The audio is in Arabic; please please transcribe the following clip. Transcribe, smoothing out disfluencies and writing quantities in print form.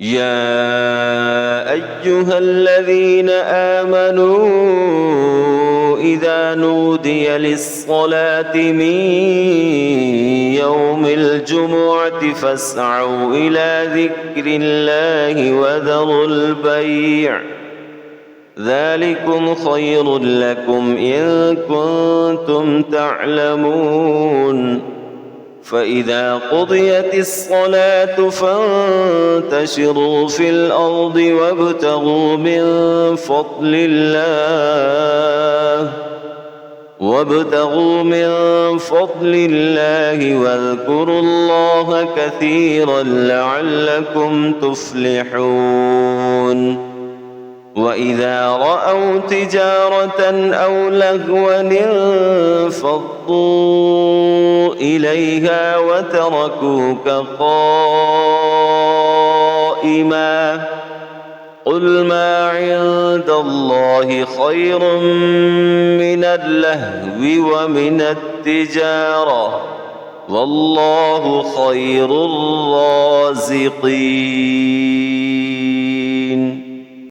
يا أيها الذين آمنوا إذا نودي للصلاة من يوم الجمعة فاسعوا إلى ذكر الله وذروا البيع ذلكم خير لكم إن كنتم تعلمون. فإذا قضيت الصلاة فانتشروا في الأرض وابتغوا من فضل الله واذكروا الله كثيرا لعلكم تفلحون. وإذا رأوا تجارة أو لهوا انفضوا إليها وتركوك قائما قل ما عند الله خير من اللهو ومن التجارة والله خير الرازقين.